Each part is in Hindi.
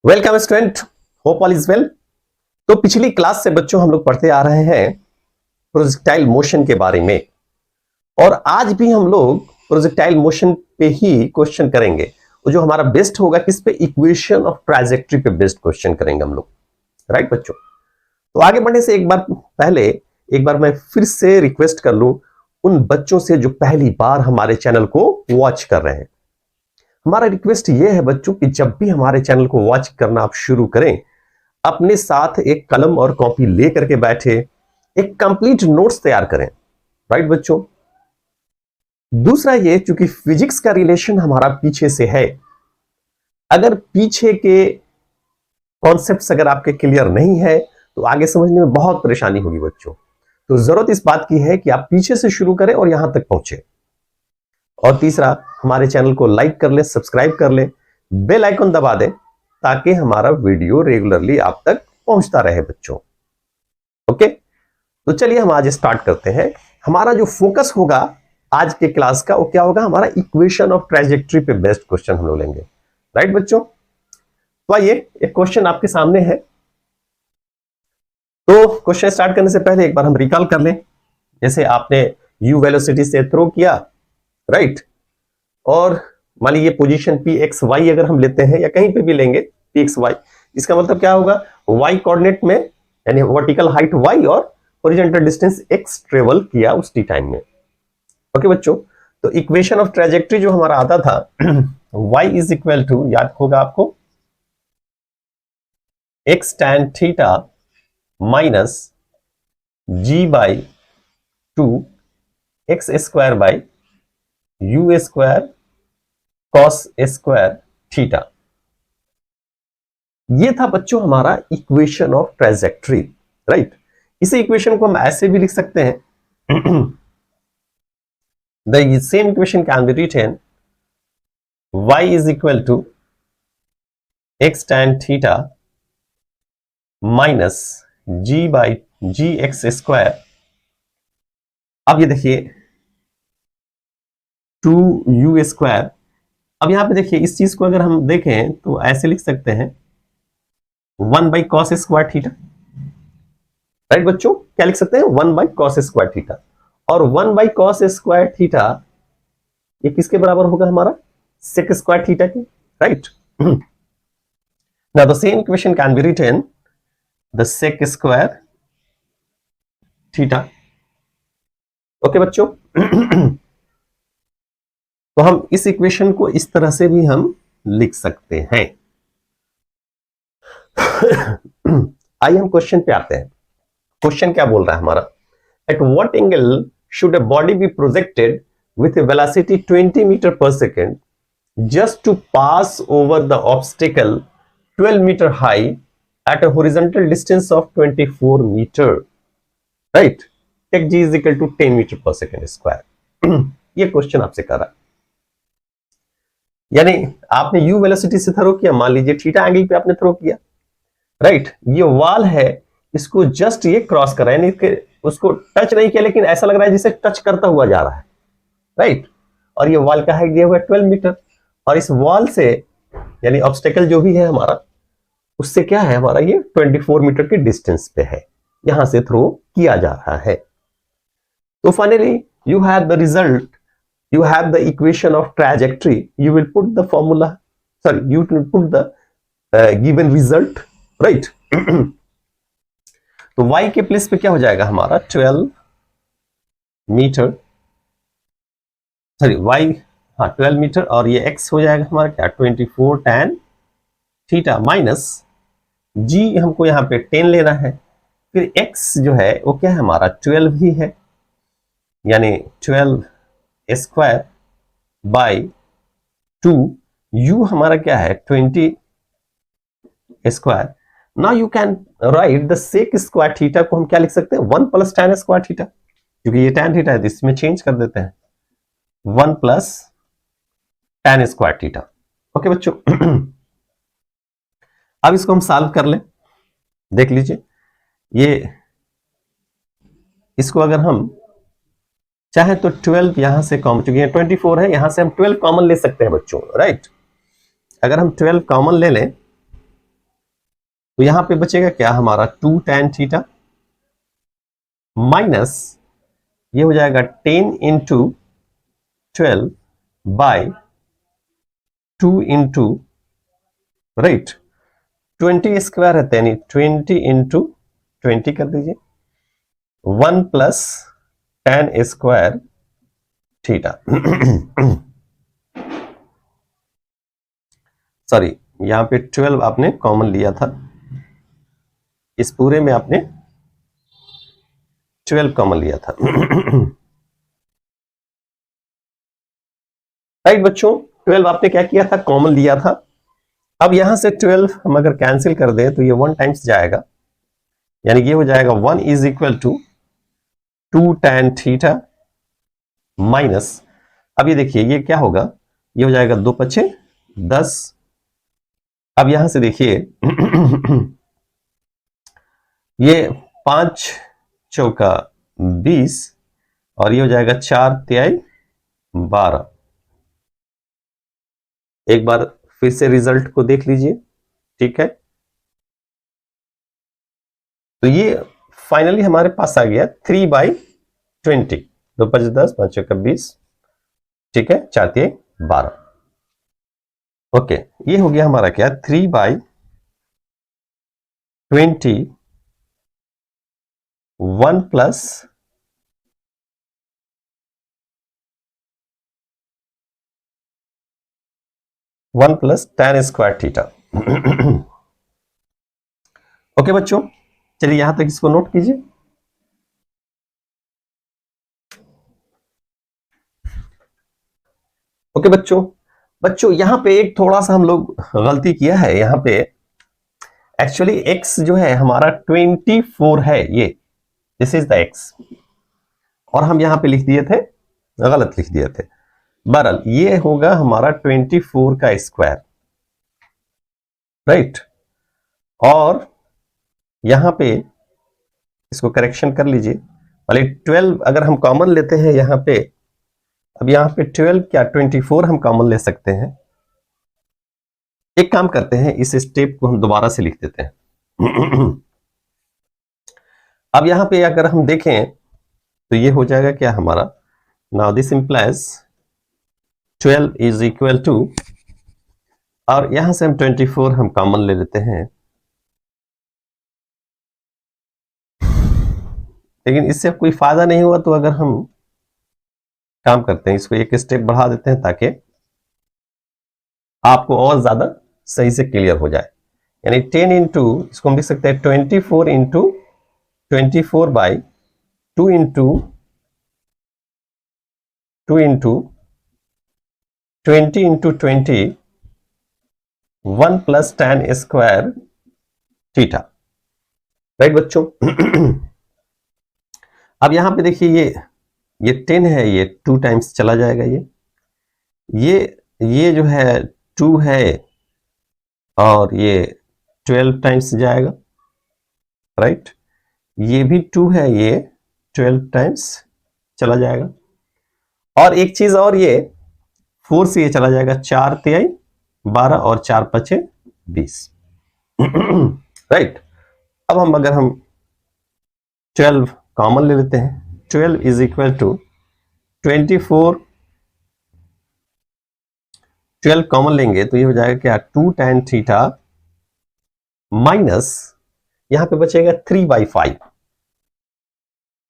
Welcome student, hope all is well. तो पिछली क्लास से बच्चों हम लोग पढ़ते आ रहे हैं प्रोजेक्टाइल मोशन के बारे में, और आज भी हम लोग प्रोजेक्टाइल मोशन पे ही क्वेश्चन करेंगे। और जो हमारा बेस्ट होगा किस पे, इक्वेशन ऑफ ट्राजेक्टरी पे बेस्ट क्वेश्चन करेंगे हम लोग, राइट बच्चों। तो आगे बढ़ने से एक बार मैं फिर से रिक्वेस्ट कर लूं उन बच्चों से जो पहली बार हमारे चैनल को वॉच कर रहे हैं। हमारा रिक्वेस्ट यह है बच्चों कि जब भी हमारे चैनल को वॉच करना आप शुरू करें, अपने साथ एक कलम और कॉपी लेकर के बैठे, एक कंप्लीट नोट्स तैयार करें, राइट बच्चों। दूसरा ये, चूंकि फिजिक्स का रिलेशन हमारा पीछे से है, अगर पीछे के कॉन्सेप्ट्स अगर आपके क्लियर नहीं है तो आगे समझने में बहुत परेशानी होगी बच्चों। तो जरूरत इस बात की है कि आप पीछे से शुरू करें और यहां तक पहुंचे। और तीसरा, हमारे चैनल को लाइक कर लें, सब्सक्राइब कर लें, बेल आइकन दबा दें ताकि हमारा वीडियो रेगुलरली आप तक पहुंचता रहे बच्चों। ओके, तो चलिए हम आज स्टार्ट करते हैं। हमारा जो फोकस होगा आज के क्लास का वो क्या होगा, हमारा इक्वेशन ऑफ ट्रैजेक्टरी पे बेस्ड क्वेश्चन हम लोग लेंगे, राइट बच्चों। तो आइए, एक क्वेश्चन आपके सामने है। तो क्वेश्चन स्टार्ट करने से पहले एक बार हम रिकॉल कर लें। जैसे आपने यू वेलोसिटी से थ्रो किया, राइट, और मान लीजिए पोजीशन पी एक्स वाई अगर हम लेते हैं या कहीं पे भी लेंगे पी एक्स वाई, इसका मतलब क्या होगा, वाई कोऑर्डिनेट में यानी वर्टिकल हाइट वाई और हॉरिजॉन्टल डिस्टेंस एक्स ट्रेवल किया उस टी टाइम में। ओके बच्चों, तो इक्वेशन ऑफ ट्रैजेक्टरी जो हमारा आता था y इज इक्वल टू, याद होगा आपको, x tan theta minus g by 2 x square by u square cos square theta. ये था बच्चों हमारा इक्वेशन ऑफ ट्रैजेक्टरी, राइट। इसे इक्वेशन को हम ऐसे भी लिख सकते हैं the same equation can be written y is equal to x tan theta minus g by g x square. अब ये देखिए 2u स्क्वायर। अब यहां पे देखिए इस चीज को अगर हम देखें तो ऐसे लिख सकते हैं 1 by cos square theta, right बच्चों। क्या लिख सकते हैं, 1 बाई कॉस स्क्वायर थीटा। और 1 बाई कॉस स्क्वायर थीटा ये किसके बराबर होगा, हमारा सेक स्क्वायर थीटा के, right. Now the same equation can be written the sec square theta. Okay बच्चों, तो हम इस इक्वेशन को इस तरह से भी हम लिख सकते हैं। आइए हम क्वेश्चन पे आते हैं। क्वेश्चन क्या बोल रहा है हमारा, at what angle should a body be projected with a velocity 20 metre per second just to pass over the obstacle 12 metre high at a horizontal distance of 24 metre, right. Take g is equal to 10 metre per second square. ये क्वेश्चन आपसे कर रहा है, यानी आपने u वेलोसिटी से थ्रो किया, मान लीजिए थीटा एंगल पे आपने थ्रो किया, राइट। ये वॉल है, इसको जस्ट ये क्रॉस कर रहा है, यानी उसको टच नहीं किया लेकिन ऐसा लग रहा है जैसे टच करता हुआ जा रहा है, राइट। और ये वॉल का हाइट दिया हुआ है 12 मीटर, और इस वॉल से यानी ऑब्स्टेकल जो भी है हमारा, उससे क्या है, हमारा ये 24 मीटर के डिस्टेंस पे है, यहां से थ्रो किया जा रहा है। तो finally you have the result, you have the equation of trajectory, you will put the formula, sorry, you will put the given result, right। तो y के प्लेस पे क्या हो जाएगा हमारा 12 मीटर, सॉरी y, हाँ 12 मीटर, और ये x हो जाएगा हमारा क्या 24 tan थीटा माइनस g, हमको यहाँ पे 10 लेना है, फिर x जो है वो क्या है हमारा 12 ही है, यानी 12 स्क्वायर बाई 2, u हमारा क्या है 20 square. Now you can write the sec square theta को हम क्या लिख सकते हैं, 1 प्लस tan स्क्वायर थीटा, क्योंकि ये tan थीटा है तो इसमें चेंज कर देते हैं 1 plus tan square theta. Okay बच्चों, अब इसको हम सॉल्व कर लें, देख लीजिए। ये इसको अगर हम चाहे तो 12 यहां से कॉमन, चूंकि 24 है, यहां से हम 12 कॉमन ले सकते हैं बच्चों, राइट। अगर हम 12 कॉमन ले लें तो यहां पे बचेगा क्या हमारा 2 tan थीटा माइनस ये हो जाएगा 10 into 12 by 2 into right 20 square है, यानी 20 इंटू 20 कर दीजिए 1 plus tan square theta sorry, यहां पे 12 आपने कॉमन लिया था, इस पूरे में आपने 12 कॉमन लिया था राइट बच्चों, 12 आपने क्या किया था, कॉमन लिया था। अब यहां से 12 हम अगर कैंसिल कर दें तो ये 1 टाइम्स जाएगा, यानी ये हो जाएगा 1 is equal to 2 tan theta minus, अब ये देखिए ये क्या होगा, ये हो जाएगा 2 पचे 10। अब यहां से देखिए ये 5 चौका 20 और ये हो जाएगा 4 तिहाई 12। एक बार फिर से रिजल्ट को देख लीजिए, ठीक है। तो ये फाइनली हमारे पास आ गया 3/20, 2 5 10 5 चौका 20, ठीक है, 4 तिहाई 12। ओके, ये हो गया हमारा क्या 3/20 1 plus 1 plus tan square theta okay बच्चों, चलिए यहां तक इसको नोट कीजिए। ओके बच्चों यहां पे एक थोड़ा सा हम लोग गलती किया है, यहां पे एक्चुअली x जो है हमारा 24 है, ये दिस इज द x, और हम यहां पे लिख दिए थे, गलत लिख दिए थे। बहरहाल ये होगा हमारा 24 का स्क्वायर, राइट। और यहां पे इसको करेक्शन कर लीजिए, पहले 12 अगर हम कॉमन लेते हैं यहां पे, अब यहां पे 12 क्या 24 हम कॉमन ले सकते हैं। एक काम करते हैं, इस स्टेप को हम दोबारा से लिख देते हैं अब यहां पे अगर हम देखें तो ये हो जाएगा क्या हमारा, now this implies 12 is equal to, और यहां से हम 24 हम कॉमन ले लेते हैं, लेकिन इससे कोई फायदा नहीं हुआ, तो अगर हम काम करते हैं इसको एक स्टेप बढ़ा देते हैं ताकि आपको और ज्यादा सही से क्लियर हो जाए। यानी 10 इंटू, इसको हम लिख सकते हैं 24 into 24/2 into 2 into 20 into 20 1 plus tan square theta, right बच्चों अब यहां पे देखिए ये 10 है, ये 2 टाइम्स चला जाएगा, ये जो है 2 है और ये 12 टाइम्स जाएगा, राइट। ये भी 2 है, ये 12 टाइम्स चला जाएगा, और एक चीज और, ये 4 से ये चला जाएगा, 4 तिहाई 12 और 4 पचे 20 राइट। अब अगर हम 12 कॉमन ले लेते हैं, 12 इज इक्वल टू 24, 12 कॉमन लेंगे तो ये हो जाएगा क्या 2 tan थीटा माइनस, यहां पे बचेगा 3/5,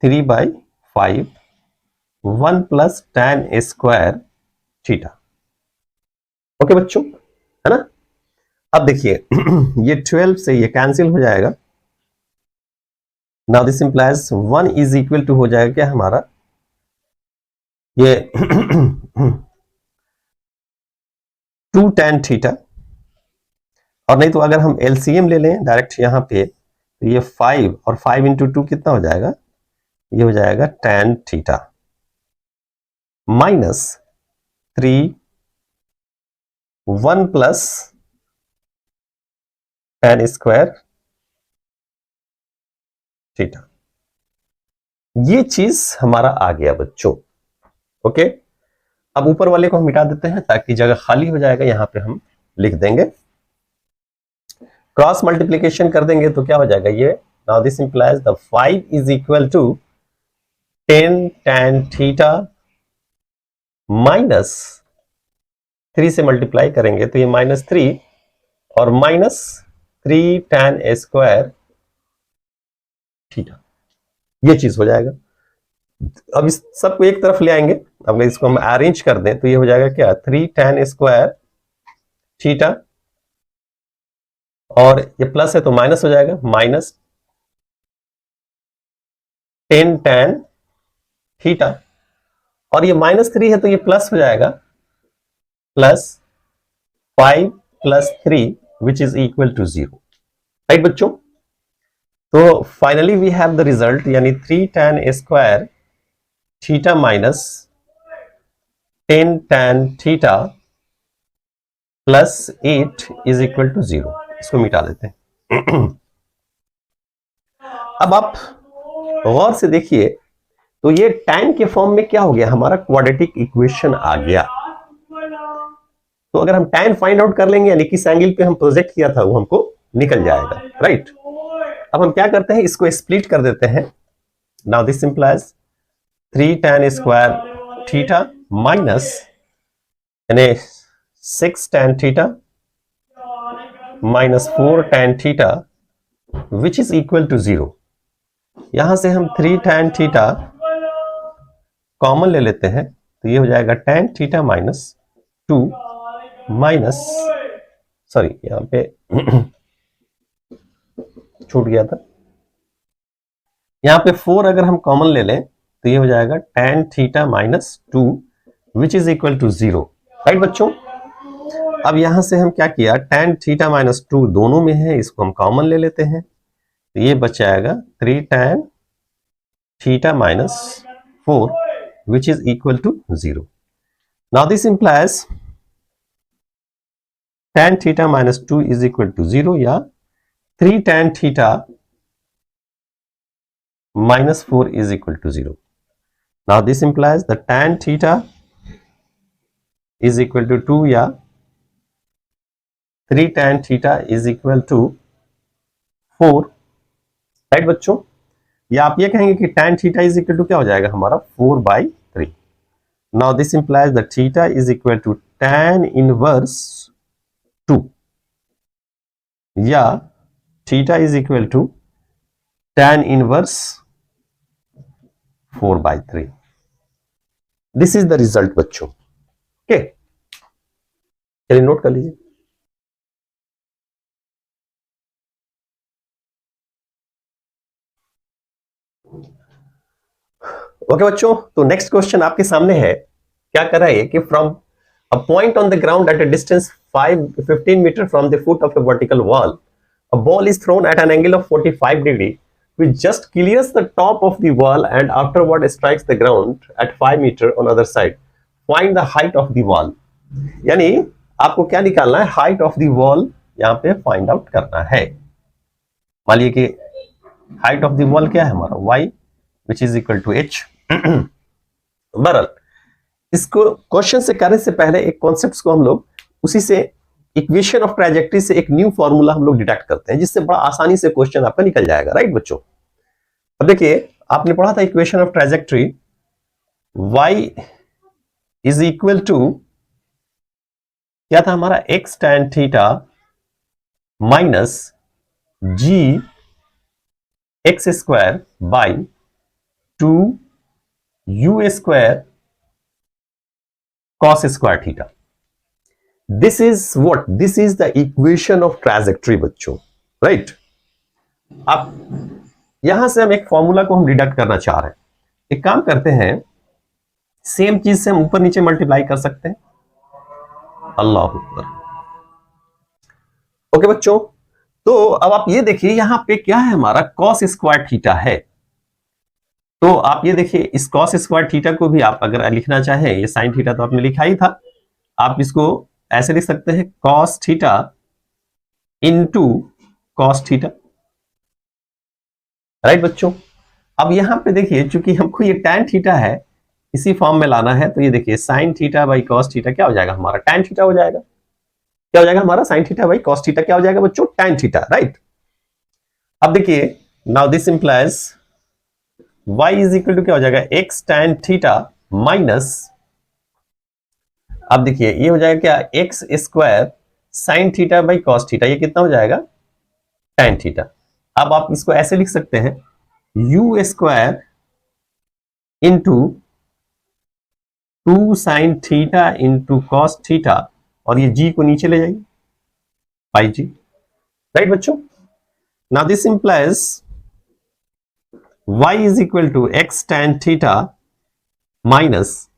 3/5 1 plus tan square theta. Okay बच्चों, है ना। अब देखिए ये 12 से ये कैंसिल हो जाएगा, now this implies 1 is equal to हो जाएगा क्या हमारा, ये 2 tan थीटा, और नहीं तो अगर हम एलसीएम ले लें डायरेक्ट यहां पे, तो ये 5 और 5 इंटू 2 कितना हो जाएगा, ये हो जाएगा tan theta minus 3 1 plus tan square theta. ये चीज हमारा आ गया बच्चों, ओके। अब ऊपर वाले को हम मिटा देते हैं ताकि जगह खाली हो जाएगा, यहां पे हम लिख देंगे क्रॉस मल्टीप्लीकेशन कर देंगे तो क्या हो जाएगा ये, now this implies the 5 is equal to 10 tan theta minus 3 से मल्टीप्लाई करेंगे तो ये -3 और -3 tan स्क्वायर थीटा, ये चीज हो जाएगा। अब इस सबको एक तरफ ले आएंगे, अब इसको हम अरेंज कर दें तो ये हो जाएगा क्या, 3 tan स्क्वायर थीटा, और ये प्लस है तो माइनस हो जाएगा, -10 tan थीटा, और ये -3 है तो ये प्लस हो जाएगा, +5 + 3 which is equal to 0। Right बच्चों, तो finally we have the result, यानी 3 tan square theta minus 10 tan theta +8 is equal to 0। इसको मिटा देते हैं। अब आप गौर से देखिए तो ये tan के फॉर्म में क्या हो गया, हमारा क्वाड्रेटिक इक्वेशन आ गया। तो अगर हम tan फाइंड आउट कर लेंगे, यानी किस एंगल पे हम प्रोजेक्ट किया था वो हमको निकल जाएगा। राइट, अब हम क्या करते हैं, इसको स्प्लिट कर देते हैं। Now this implies 3 tan square theta minus यानी 6 tan theta minus 4 tan theta which is equal to 0। यहां से हम 3 tan थीटा कॉमन ले लेते हैं तो ये हो जाएगा tan theta minus 2 minus, sorry यहां पे छूट गया था, यहां पे 4 अगर हम कॉमन ले लें तो ये हो जाएगा tan theta minus 2 which is equal to 0। Right बच्चों, अब यहां से हम क्या किया, tan थीटा माइनस 2 दोनों में है, इसको हम कॉमन ले लेते हैं तो ये बच जाएगा 3 tan theta minus 4 which is equal to 0। Now this implies tan theta minus 2 is equal to 0 या 3 tan theta minus 4 is equal to 0. Now this implies the tan theta is equal to 2 या 3 tan theta is equal to 4। Right बच्चों, या आप ये कहेंगे कि tan theta is equal to क्या हो जाएगा हमारा 4/3। Now this implies the theta is equal to tan inverse 2 या theta is equal to tan inverse 4/3। This is the result बच्चों। ओके, चलिए नोट कर लीजिए। ओके बच्चों, तो नेक्स्ट क्वेश्चन आपके सामने है, क्या कर रहा है कि from a point on the ground at a distance 15 metre from the foot of a vertical wall, a ball is thrown at an angle of 45 degree which just clears the top of the wall and afterward strikes the ground at 5 meter on other side. Find the height of the wall. यानी आपको क्या निकालना है, height of the wall यहाँ पे find out करना है। मान लीजिए कि height of the wall क्या है हमारा y which is equal to h। बहरहाल इसको क्वेश्चन से करने से पहले एक कॉन्सेप्ट को हम लोग उसी से इक्वेशन ऑफ ट्रैजेक्टरी से एक न्यू फॉर्मूला हम लोग डिडक्ट करते हैं, जिससे बड़ा आसानी से क्वेश्चन आपका निकल जाएगा। राइट बच्चों, अब देखिए आपने पढ़ा था equation of trajectory y is equal to क्या था हमारा, x tan theta minus g x square by 2 u square cos square theta. This is what? This is the equation of trajectory बच्चों। राइट, अब यहां से हम एक फॉर्मूला को हम डिडक्ट करना चाह रहे हैं। एक काम करते हैं, सेम चीज से हम ऊपर नीचे मल्टीप्लाई कर सकते हैं। अल्लाह अकबर। ओके बच्चों, तो अब आप ये देखिए यहां पे क्या है हमारा cos स्क्वायर थीटा है। तो आप ये देखिए इस cos स्क्वायर थीटा को भी आप अगर लिखना चाहें, ये sin थीटा तो आपने लिखा ही था, आप इसको ऐसे लिख सकते हैं cos theta into cos theta. Right बच्चों, अब यहां पे देखिए चूंकि हमको ये tan थीटा है इसी फॉर्म में लाना है, तो ये देखिए sin theta by cos theta क्या हो जाएगा हमारा tan थीटा हो जाएगा। क्या हो जाएगा हमारा sine theta by cos theta क्या हो जाएगा बच्चों tan थीटा, राइट। अब देखिए now this implies y is equal to क्या हो जाएगा x tan थीटा माइनस, अब देखिए ये हो जाएगा क्या x square sine theta by cos theta, ये कितना हो जाएगा tan थीटा। अब आप इसको ऐसे लिख सकते हैं u square into 2 sine theta into cos theta, और ये g को नीचे ले जाइए पाई जी, राइट बच्चों। Now this implies y is equal to x tan theta minus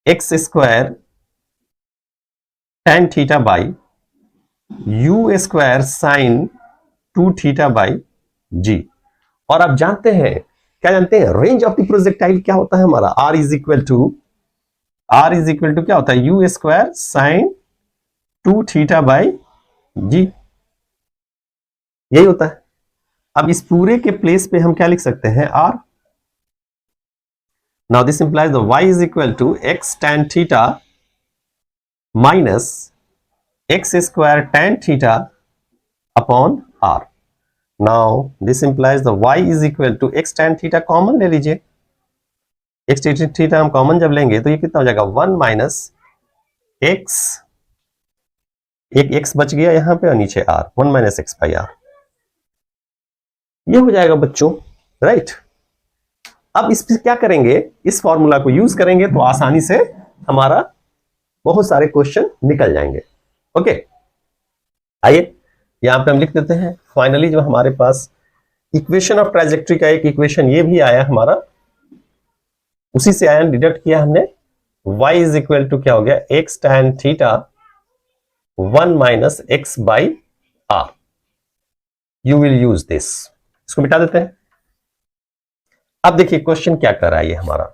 x square tan theta by u square sine 2 theta by g। और आप जानते हैं, क्या जानते हैं, रेंज ऑफ द प्रोजेक्टाइल क्या होता है हमारा, r इज इक्वल टू क्या होता है u square sine 2 theta by g, यही होता है। अब इस पूरे के प्लेस पे हम क्या लिख सकते हैं r। Now this implies the y is equal to x tan theta minus x square tan theta upon r। Now this implies the y is equal to x tan theta common ले लीजिए, x tan थीटा हम कॉमन जब लेंगे तो ये कितना हो जाएगा 1 माइनस एक्स, एक x बच गया यहां पे और नीचे r, 1 minus x by r, ये हो जाएगा बच्चों, राइट। अब इस पे क्या करेंगे, इस फॉर्मूला को यूज करेंगे तो आसानी से हमारा बहुत सारे क्वेश्चन निकल जाएंगे। ओके, आइए यहां पे हम लिख देते हैं फाइनली जो हमारे पास इक्वेशन ऑफ ट्राजेक्टरी का एक इक्वेशन ये भी आया हमारा, उसी से आया, डिडक्ट किया हमने, y इज इक्वल टू क्या हो गया x tan theta 1 minus x by r. You will use this, इसको मिटा देते हैं। अब देखिए क्वेश्चन क्या कर रहा है ये हमारा,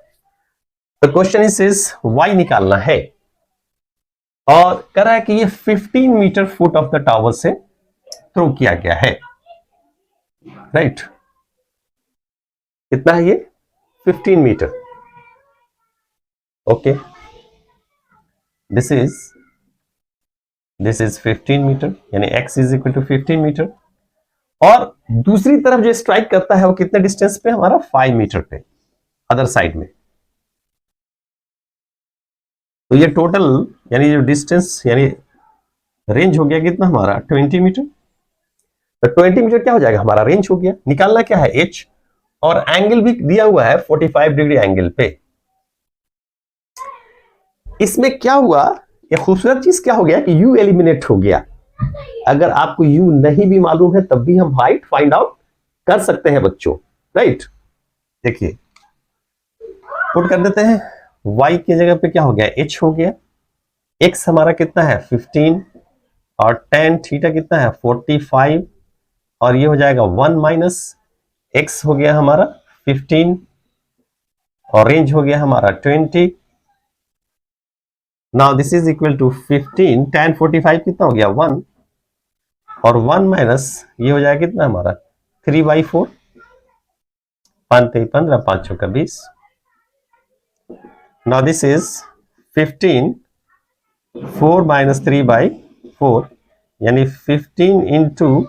तो क्वेश्चन इज y निकालना है और कह रहा है कि ये 15 metre foot of the tower से थ्रो किया गया है, राइट। कितना है ये 15 metre, okay, this is 15 metre, यानी x is equal to 15 metre, और दूसरी तरफ जो स्ट्राइक करता है वो कितने डिस्टेंस पे हमारा 5 मीटर पे अदर साइड में। तो ये टोटल यानी जो डिस्टेंस यानी रेंज हो गया कितना हमारा 20 मीटर। तो 20 मीटर क्या हो जाएगा हमारा रेंज हो गया। निकालना क्या है h, और एंगल भी दिया हुआ है 45 डिग्री एंगल पे। इसमें क्या हुआ, ये खूबसूरत चीज क्या हो गया कि u एलिमिनेट हो गया। अगर आपको u नहीं भी मालूम है तब भी हम हाइट फाइंड आउट कर सकते हैं बच्चों, राइट। देखिए पुट कर देते हैं, y की जगह पे क्या हो गया h हो गया, x हमारा कितना है 15 और tan थीटा कितना है 45, और ये हो जाएगा 1 माइनस x हो गया हमारा 15 और रेंज हो गया हमारा 20। Now this is equal to 15 tan 45 कितना हो गया 1, और 1 माइनस ये हो जाएगा कितना हमारा 3/4, 5 15 5 चौका 20। नाउ दिस इज 15 4 माइनस 3/4 यानी 15 into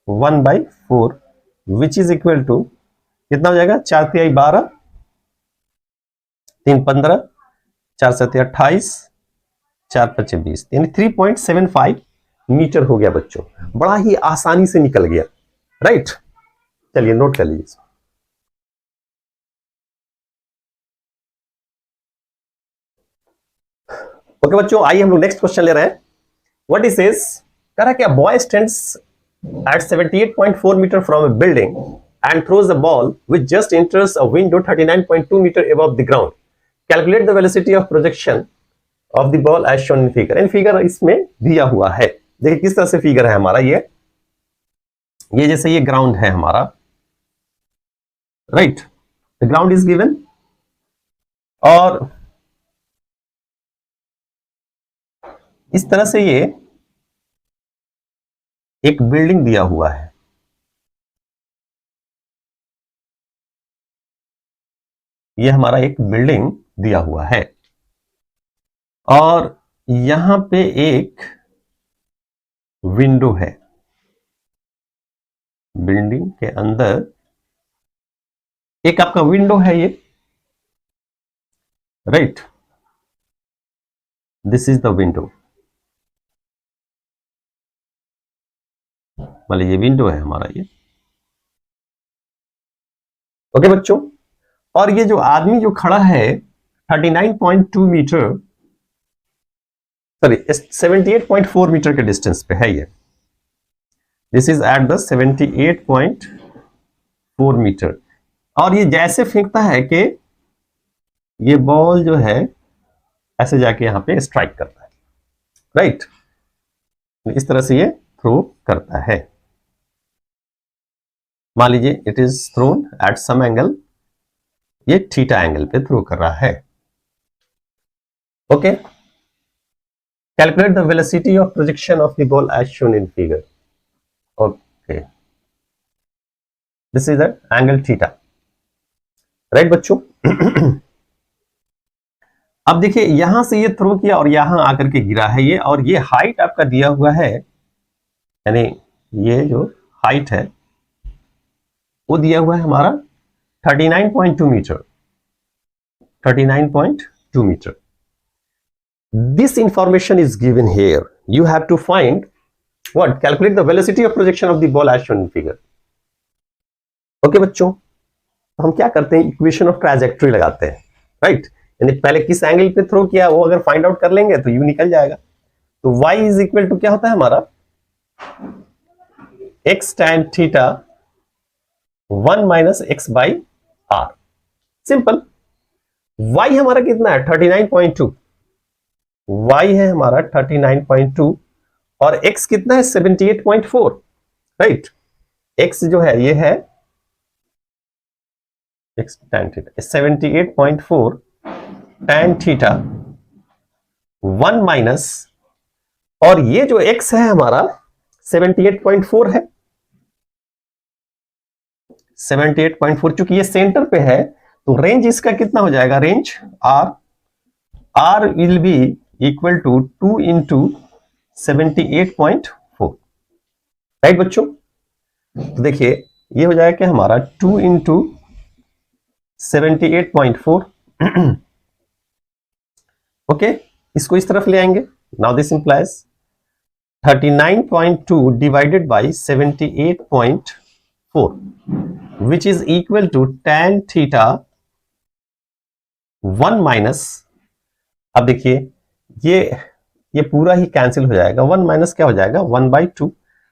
1/4 which is equal to कितना हो जाएगा 4 तिहाई 12, 3 15, 4 7 28, 4 5 20, यानी 3.75 मीटर हो गया बच्चों। बड़ा ही आसानी से निकल गया, राइट। चलिए नोट कर लीजिए। ओके बच्चों, आइए हम लोग नेक्स्ट क्वेश्चन ले रहे हैं। व्हाट इज दिस, कह रहा है क्या boy stands at 78.4 metre from a building and throws the ball which just enters a window 39.2 metre above the ground. Calculate the velocity of projection of the ball as shown in figure. In figure इसमें दिया हुआ है। देखिए किस तरह से फिगर है हमारा, ये जैसे ये ग्राउंड है हमारा, right, the ground is given, और इस तरह से ये एक बिल्डिंग दिया हुआ है। ये हमारा एक बिल्डिंग दिया हुआ है और यहां पे एक विंडो है, बिल्डिंग के अंदर एक आपका विंडो है ये, right, this is the window. मतलब ये विंडो है हमारा ये, ओके बच्चों। और ये जो आदमी जो खड़ा है 39.2 मीटर, सॉरी 78.4 मीटर के डिस्टेंस पे है ये, this is at the 78.4 metre. और ये जैसे फेंकता है कि ये बॉल जो है ऐसे जाके यहां पे स्ट्राइक करता है, राइट, इस तरह से ये थ्रो करता है। मान लीजिए it is thrown at some angle, ये थीटा एंगल पे थ्रो कर रहा है, okay. Calculate the velocity of projection of the ball as shown in figure, okay, this is the angle theta, right बच्चों। अब देखिए यहां से ये थ्रो किया और यहां आकर के गिरा है ये, और ये हाइट आपका दिया हुआ है, यानी ये जो हाइट है वो दिया हुआ है हमारा 39.2 metre, 39.2 metre. This information is given here, you have to find what, calculate the velocity of projection of the ball as shown in figure, okay बच्चों। हम क्या करते हैं, इक्वेशन ऑफ ट्राजेक्टरी लगाते हैं, राइट, यानी पहले किस एंगल पे थ्रो किया वो अगर फाइंड आउट कर लेंगे तो यू निकल जाएगा। तो y इज इक्वल टू क्या होता है हमारा, x tan theta 1 minus x by r, simple. y हमारा कितना है 39.2, y है हमारा 39.2 और x कितना है 78.4, राइट, x जो है ये है x tan theta 78.4 tan theta 1 minus, और ये जो x है हमारा 78.4 है, 78.4, चूंकि ये सेंटर पे है तो रेंज इसका कितना हो जाएगा, range r will be equal to 2 into 78.4, right बच्चों। तो देखिए ये हो जाएगा क्या हमारा 2 इंटू 78.4, ओके, इसको इस तरफ ले आएंगे। Now this implies 39.2 divided by 78.4 which is equal to tan theta 1 minus, अब देखिए ये पूरा ही कैंसिल हो जाएगा, 1 माइनस क्या हो जाएगा 1/2,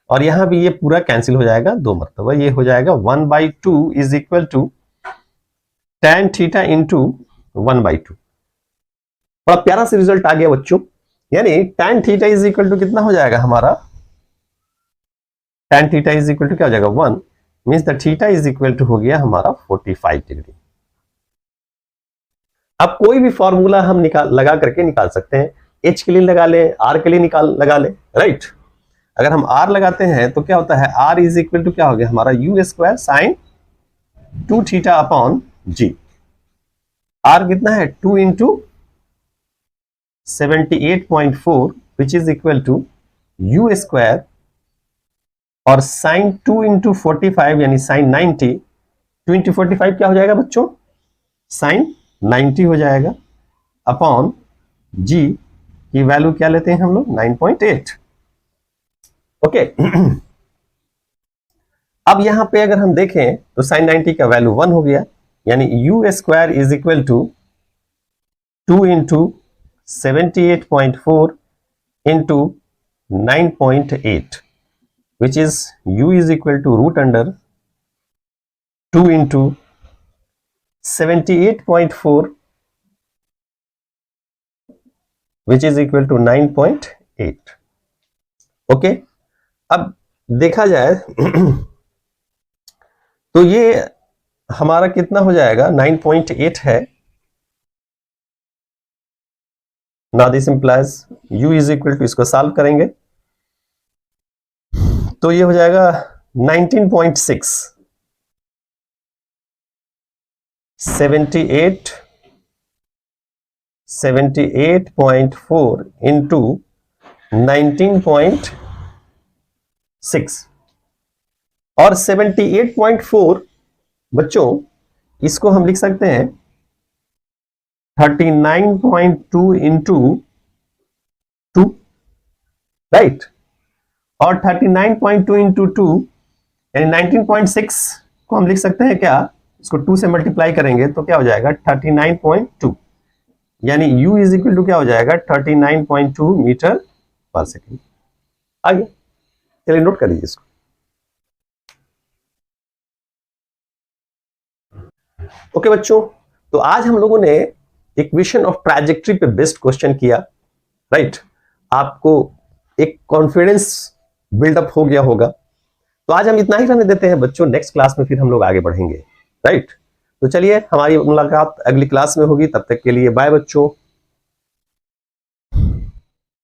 और यहां भी ये पूरा कैंसिल हो जाएगा दो मरतबा, ये हो जाएगा 1/2 is equal to tan theta into 1/2। बड़ा प्यारा सा रिजल्ट आ गया बच्चों, यानी tan theta is equal to कितना हो जाएगा हमारा, tan theta is equal to क्या हो जाएगा 1, means the theta is equal to हो गया हमारा 45 डिग्री। अब कोई भी फॉर्मूला हम लगा करके निकाल सकते हैं, h के लिए लगा ले, r के लिए लगा ले, राइट। अगर हम r लगाते हैं तो क्या होता है, r इज इक्वल टू क्या हो गया हमारा u square sine 2 theta upon g, r कितना है 2 into 78.4 which is equal to u square, और साइन 2 इंटू 45 यानी साइन 90, 2 इंटू 45 क्या हो जाएगा बच्चों, साइन 90 हो जाएगा, अपॉन g की वैल्यू क्या लेते हैं हम लोग 9.8, ओके। अब यहां पे अगर हम देखें तो साइन 90 का वैल्यू 1 हो गया, यानी u square is equal to 2 into 78.4 into 9.8 which is u is equal to root under 2 into 78.4 which is equal to 9.8, okay. अब देखा जाए तो ये हमारा कितना हो जाएगा 9.8 है। Now this implies u is equal to, इसको सॉल्व करेंगे तो ये हो जाएगा 19.6, 78.4 इंटू 19.8 और 78.4 बच्चों इसको हम लिख सकते हैं 39.2 इंटू 2, राइट। और 39.2 इंटू 2 यानी 19.6 को हम लिख सकते हैं क्या, इसको 2 से मल्टीप्लाई करेंगे तो क्या हो जाएगा 39.2, यानी u इज इक्वल टू क्या हो जाएगा 39.2 मीटर पर सेकेंड। आगे चलिए नोट कर लीजिए इसको। ओके बच्चों, तो आज हम लोगों ने इक्वेशन ऑफ ट्रैजेक्टरी पे बेस्ड क्वेश्चन किया, राइट। आपको एक कॉन्फिडेंस बिल्डअप हो गया होगा। तो आज हम इतना ही रहने देते हैं बच्चों, नेक्स्ट क्लास में फिर हम लोग आगे बढ़ेंगे, राइट। तो चलिए हमारी मुलाकात अगली क्लास में होगी, तब तक के लिए बाय बच्चों।